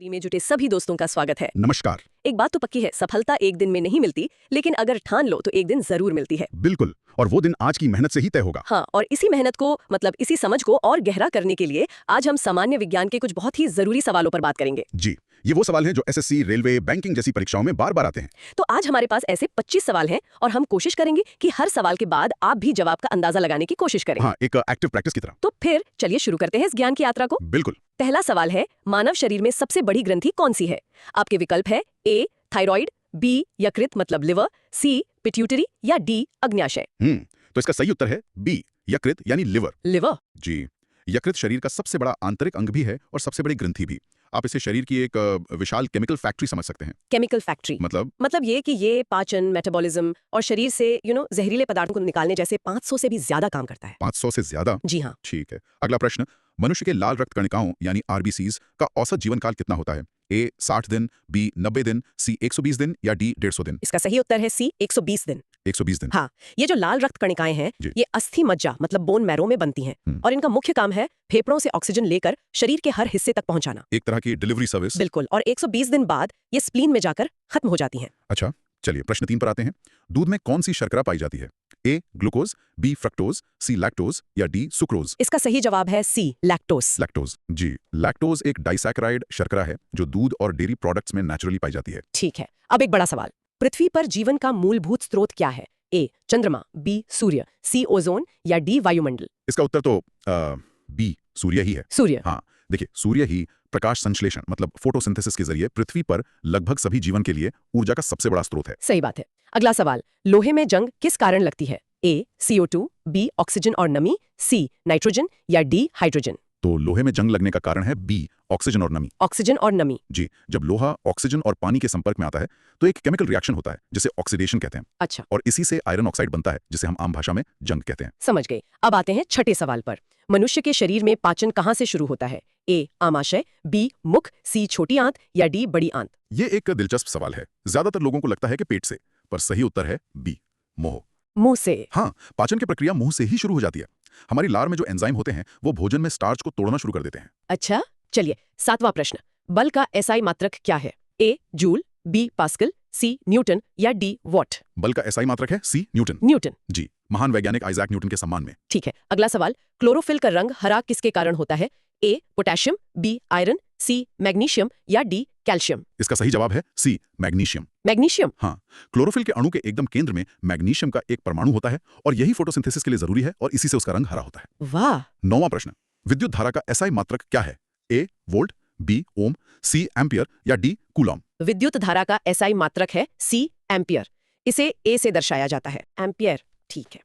में जुटे सभी दोस्तों का स्वागत है। नमस्कार। एक बात तो पक्की है, सफलता एक दिन में नहीं मिलती, लेकिन अगर ठान लो तो एक दिन जरूर मिलती है। बिल्कुल, और वो दिन आज की मेहनत से ही तय होगा। हाँ, और इसी मेहनत को इसी समझ को और गहरा करने के लिए आज हम सामान्य विज्ञान के कुछ बहुत ही जरूरी सवालों पर बात करेंगे। जी, ये वो सवाल हैं जो एसएससी, रेलवे, बैंकिंग जैसी परीक्षाओं में बार बार आते हैं। तो आज हमारे पास ऐसे 25 सवाल हैं और हम कोशिश करेंगे कि हर सवाल के बाद आप भी जवाब का अंदाजा लगाने की कोशिश करें। हाँ, एक एक्टिव प्रैक्टिस की तरह। तो फिर चलिए शुरू करते हैं इस ज्ञान की यात्रा को। बिल्कुल। पहला सवाल है, मानव शरीर में सबसे बड़ी ग्रंथि कौन सी है? आपके विकल्प है ए थायराइड, बी यकृत मतलब लिवर, सी पिट्यूटरी या डी अग्न्याशय। तो इसका सही उत्तर है बी, यकृत यानी लिवर। लिवर? जी, यकृत शरीर का सबसे बड़ा आंतरिक अंग भी है और सबसे बड़ी ग्रंथि भी। आप इसे शरीर की एक विशाल केमिकल फैक्ट्री समझ सकते हैं। केमिकल फैक्ट्री मतलब ये कि ये पाचन, मेटाबॉलिज्म और शरीर से जहरीले पदार्थों को निकालने जैसे 500 से भी ज्यादा काम करता है। 500 से ज्यादा? जी हाँ। ठीक है। अगला प्रश्न, मनुष्य के लाल रक्त कणिकाओं यानी आरबीसीज का औसत जीवन काल कितना होता है? ए 60 दिन, बी 90 दिन, सी 120 दिन या डी 150 दिन? इसका सही उत्तर है सी 120 दिन। 120 दिन। हाँ, ये जो लाल रक्त कणिकाएं हैं ये अस्थि मज्जा मतलब बोन मैरो में बनती हैं और इनका मुख्य काम है फेफड़ों से ऑक्सीजन लेकर शरीर के हर हिस्से तक पहुंचाना। एक तरह की डिलीवरी सर्विस। बिल्कुल, और 120 दिन बाद ये स्प्लीन में जाकर खत्म हो जाती हैं। अच्छा, चलिए प्रश्न 3 पर आते हैं। दूध में कौन सी शर्करा पाई जाती है? ए ग्लूकोज, बी फ्रक्टोज, सी लैक्टोज या डी सुक्रोज? इसका सही जवाब है सी लैक्टोज। लैक्टोज। जी, लैक्टोज एक डाइसैकेराइड शर्करा है जो दूध और डेयरी प्रोडक्ट्स में नेचुरली पाई जाती है। ठीक है, अब एक बड़ा सवाल, पृथ्वी पर जीवन का मूलभूत स्रोत क्या है? ए चंद्रमा, बी सूर्य, सी ओजोन या डी वायुमंडल? इसका उत्तर तो बी सूर्य ही है। सूर्य? हाँ, देखिए सूर्य ही प्रकाश संश्लेषण मतलब फोटोसिंथेसिस के जरिए पृथ्वी पर लगभग सभी जीवन के लिए ऊर्जा का सबसे बड़ा स्रोत है। सही बात है। अगला सवाल, लोहे में जंग किस कारण लगती है? ए CO2, बी ऑक्सीजन और नमी, सी नाइट्रोजन या डी हाइड्रोजन? तो लोहे में जंग लगने का कारण है बी ऑक्सीजन और नमी। ऑक्सीजन और नमी? जी, जब लोहा ऑक्सीजन और पानी के संपर्क में आता है तो एक केमिकल रिएक्शन होता है जिसे ऑक्सीडेशन कहते हैं। अच्छा। और इसी से आयरन ऑक्साइड बनता है जिसे हम आम भाषा में जंग कहते हैं। समझ गए। अब आते हैं छठे सवाल पर, मनुष्य के शरीर में पाचन कहाँ से शुरू होता है? ए आमाशय, बी मुख, सी छोटी आंत या डी बड़ी आंत? ये एक दिलचस्प सवाल है। ज्यादातर लोगों को लगता है कि पेट से, पर सही उत्तर है बी मुंह। मुंह से? हाँ, पाचन की प्रक्रिया मुंह से ही शुरू हो जाती है। हमारी लार में जो एंजाइम होते हैं वो भोजन में स्टार्च को तोड़ना शुरू कर देते हैं। अच्छा, चलिए सातवां प्रश्न, बल का एसआई मात्रक क्या है? ए जूल, बी पास्कल, सी न्यूटन या डी वॉट? बल का एसआई मात्रक है सी न्यूटन। न्यूटन? जी, महान वैज्ञानिक आइजैक न्यूटन के सम्मान में। ठीक है। अगला सवाल, क्लोरोफिल का रंग हरा किसके कारण होता है? A potassium, B iron, C magnesium या डी कैल्शियम? इसका सही जवाब है सी मैग्नीशियम। मैग्नीशियम? हाँ, क्लोरोफिल के अणु के एकदम केंद्र में मैग्नीशियम का एक परमाणु होता है और यही फोटोसिंथेसिस के लिए जरूरी है और इसी से उसका रंग हरा होता है। वाह। 9वां प्रश्न, विद्युत धारा का एसआई मात्रक क्या है? ए वोल्ट, बी ओम, सी एम्पियर या डी कूलॉम? विद्युत धारा का एसआई मात्रक है सी एम्पियर। इसे ए से दर्शाया जाता है, एम्पियर। ठीक है।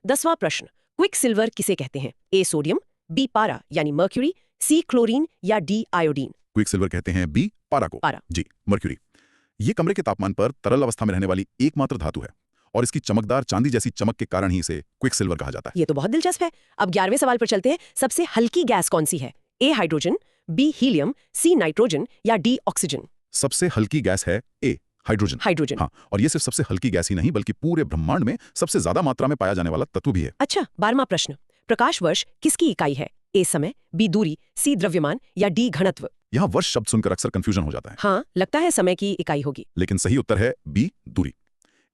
10वां प्रश्न, क्विक सिल्वर किसे कहते हैं? ए सोडियम, बी पारा यानी मर्क्यूरी, सी क्लोरीन या डी आयोडीन? क्विक सिल्वर कहते हैं बी पारा को। पारा? जी, मर्क्यूरी। ये कमरे के तापमान पर तरल अवस्था में रहने वाली एकमात्र धातु है और इसकी चमकदार चांदी जैसी चमक के कारण ही इसे क्विक सिल्वर कहा जाता है। ये तो बहुत दिलचस्प है। अब 11वें सवाल पर चलते हैं, सबसे हल्की गैस कौन सी है? A hydrogen, B helium, C nitrogen या डी ऑक्सीजन? सबसे हल्की गैस है ए हाइड्रोजन। हाइड्रोजन? हाँ, और ये सिर्फ सबसे हल्की गैस ही नहीं बल्कि पूरे ब्रह्मांड में सबसे ज्यादा मात्रा में पाया जाने वाला तत्व भी है। अच्छा, 12वां प्रश्न, प्रकाश वर्ष किसकी इकाई है? ए समय, बी दूरी, सी द्रव्यमान या डी घनत्व? यहाँ वर्ष शब्द सुनकर अक्सर कंफ्यूजन हो जाता है। हाँ, लगता है समय की इकाई होगी। लेकिन सही उत्तर है बी दूरी।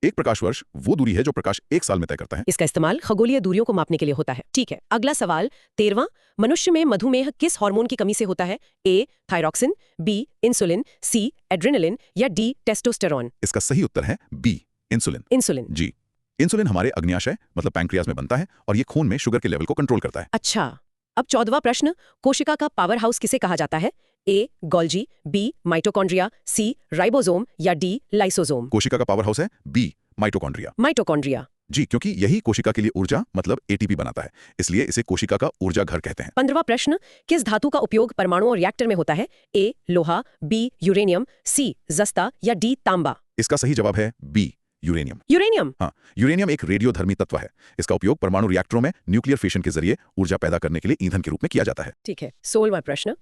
एक प्रकाश वर्ष वो दूरी है जो प्रकाश एक साल में तय करता है। इसका इस्तेमाल खगोलीय दूरियों को मापने के लिए होता है। ठीक है। अगला सवाल 13वां, मनुष्य में मधुमेह किस हार्मोन की कमी से होता है? ए थायरॉक्सिन, बी इंसुलिन, सी एड्रेनलिन या डी टेस्टोस्टेरोन? इसका सही उत्तर है बी इंसुलिन। इंसुलिन? जी, इंसुलिन हमारे अग्न्याशय मतलब पैंक्रियाज में बनता है और ये खून में शुगर के लेवल को कंट्रोल करता है। अच्छा। अब 14वां प्रश्न, कोशिका का पावर हाउस किसे कहा जाता है? ए गोल्जी, बी माइटोकॉन्ड्रिया, सी राइबोसोम या डी लाइसोसोम? कोशिका का पावर हाउस है बी माइटोकॉन्ड्रिया। माइटोकॉन्ड्रिया? जी, क्योंकि यही कोशिका के लिए ऊर्जा मतलब एटीपी बनाता है, इसलिए इसे कोशिका का ऊर्जा घर कहते हैं। 15वां प्रश्न, किस धातु का उपयोग परमाणु और रिएक्टर में होता है? ए लोहा, बी यूरेनियम, सी जस्ता या डी तांबा? इसका सही जवाब है बी यूरेनियम। यूरेनियम? हाँ, यूरेनियम एक रेडियोधर्मी तत्व है। इसका उपयोग परमाणु रिएक्टरों में न्यूक्लियर फिशन के जरिए ऊर्जा पैदा करने के लिए ईंधन के रूप में किया जाता है। ठीक है। 16वां प्रश्न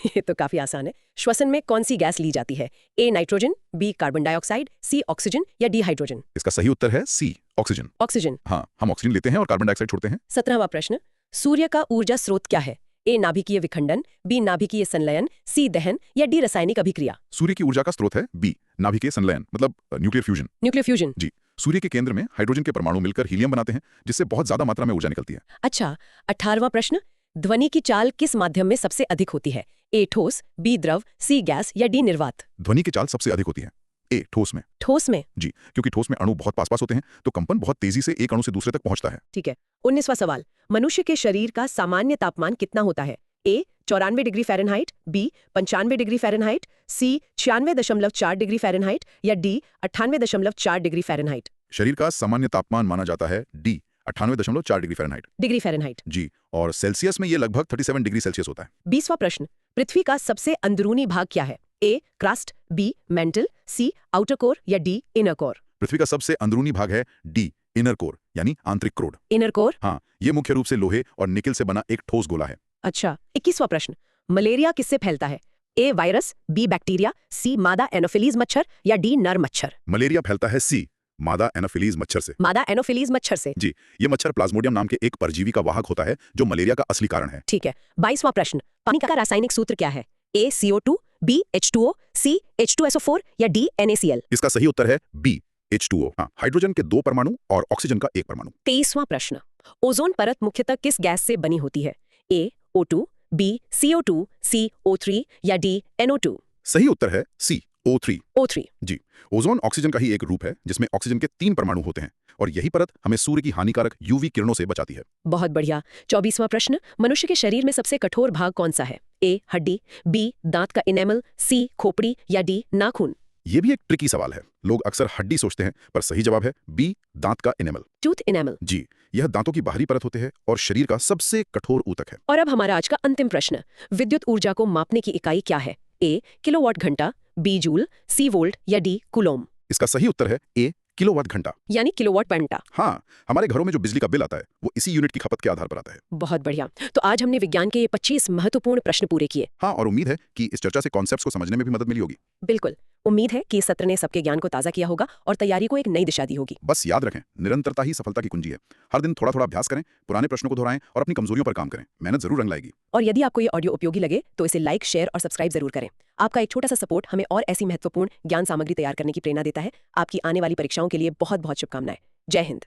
ये तो काफी आसान है, श्वसन में कौन सी गैस ली जाती है? A nitrogen, B carbon dioxide, C oxygen या डी हाइड्रोजन? इसका सही उत्तर है सी ऑक्सीजन। ऑक्सीजन? हाँ, हम ऑक्सीजन लेते हैं और कार्बन डाइऑक्साइड छोड़ते हैं। 17वां प्रश्न, सूर्य का ऊर्जा स्रोत क्या है? ए नाभिकीय विखंडन, बी नाभिकीय संलयन, सी दहन या डी रासायनिक अभिक्रिया। सूर्य की ऊर्जा का स्रोत है बी नाभिकीय संलयन मतलब न्यूक्लियर फ्यूजन। Nuclear fusion. जी, सूर्य के केंद्र में हाइड्रोजन के परमाणु मिलकर हीलियम बनाते हैं, जिससे बहुत ज्यादा मात्रा में ऊर्जा निकलती है। अच्छा, 18वां प्रश्न, ध्वनि की चाल किस माध्यम में सबसे अधिक होती है? ए ठोस, बी द्रव, सी गैस या डी निर्वात। ध्वनि की चाल सबसे अधिक होती है ए ठोस में। ठोस में? जी, क्योंकि ठोस में अणु बहुत पास होते हैं, तो कंपन बहुत तेजी से एक अणु से दूसरे तक पहुंचता है। ठीक है। 19वां सवाल, मनुष्य के शरीर का सामान्य तापमान कितना होता है? A 94 degree Fahrenheit, B 95 degree Fahrenheit, C 96.4 degree Fahrenheit या डी 98.4 डिग्री फ़ारेनहाइट। शरीर का सामान्य तापमान माना जाता है D 98.4 degree Fahrenheit. Degree Fahrenheit. जी, और सेल्सियस में ये लगभग 37 डिग्री सेल्सियस होता है। 20वां प्रश्न, पृथ्वी का सबसे अंदरूनी भाग क्या है? A crust, B mantle, C outer core या डी इनर कोर। पृथ्वी का सबसे अंदरूनी भाग है डी इनर कोर यानी आंतरिक क्रोड। Inner core? हाँ, ये मुख्य रूप से लोहे और निकेल से बना एक ठोस गोला है। अच्छा। 21वां प्रश्न, मलेरिया किससे फैलता है? ए वायरस, बी बैक्टीरिया, सी मादा एनोफिलीज मच्छर या डी नर मच्छर। मलेरिया फैलता है सी मादा एनोफिलीज मच्छर से। मादा एनोफिलीज मच्छर से। जी, ये मच्छर प्लाज्मोडियम नाम के एक परजीवी का वाहक होता है, जो मलेरिया का असली कारण है। ठीक है। 22वां प्रश्न, पानी का रासायनिक सूत्र क्या है? ए CO2, बी H2O, सी H2SO4 या डी NaCl। इसका सही उत्तर है बी H2O। हाँ, हाइड्रोजन के 2 परमाणु और ऑक्सीजन का 1 परमाणु। 23वां प्रश्न, ओजोन परत मुख्यतः किस गैस से बनी होती है? ए O2, बी CO2, सी O3 या डी NO2। सही उत्तर है सी O3। O3। जी, ओजोन ऑक्सीजन का ही एक रूप है, जिसमें ऑक्सीजन के 3 परमाणु होते हैं, और यही परत हमें सूर्य की हानिकारक यूवी किरणों से बचाती है। बहुत बढ़िया। 24वां प्रश्न, मनुष्य के शरीर में सबसे कठोर भाग कौन सा है? ए हड्डी, बी दांत का इनेमल, सी खोपड़ी या डी नाखून। ये भी एक ट्रिकी सवाल है। लोग अक्सर हड्डी सोचते हैं, पर सही जवाब है बी दांत का इनेमल। Tooth enamel. जी, यह दांतों की बाहरी परत होते हैं और शरीर का सबसे कठोर ऊतक है। और अब हमारा आज का अंतिम प्रश्न, विद्युत ऊर्जा को मापने की इकाई क्या है? ए किलोवाट घंटा, बी जूल, सी वोल्ट या डी कूलोम। इसका सही उत्तर है ए किलोवाट घंटा यानी किलोवाट घंटा। हाँ, हमारे घरों में जो बिजली का बिल आता है, वो इसी यूनिट की खपत के आधार पर आता है। बहुत बढ़िया। तो आज हमने विज्ञान के ये 25 महत्वपूर्ण प्रश्न पूरे किए। हाँ, और उम्मीद है कि इस चर्चा से कॉन्सेप्ट्स को समझने में भी मदद मिली होगी। बिल्कुल, उम्मीद है कि इस सत्र ने सबके ज्ञान को ताज़ा किया होगा और तैयारी को एक नई दिशा दी होगी। बस याद रखें, निरंतरता ही सफलता की कुंजी है। हर दिन थोड़ा थोड़ा अभ्यास करें, पुराने प्रश्नों को दोहराएं और अपनी कमजोरियों पर काम करें। मेहनत जरूर रंग लाएगी। और यदि आपको ये ऑडियो उपयोगी लगे तो इसे लाइक, शेयर और सब्सक्राइब जरूर करें। आपका एक छोटा सा सपोर्ट हमें और ऐसी महत्वपूर्ण ज्ञान सामग्री तैयार करने की प्रेरणा देता है। आपकी आने वाली परीक्षाओं के लिए बहुत बहुत शुभकामनाएं। जय हिंद।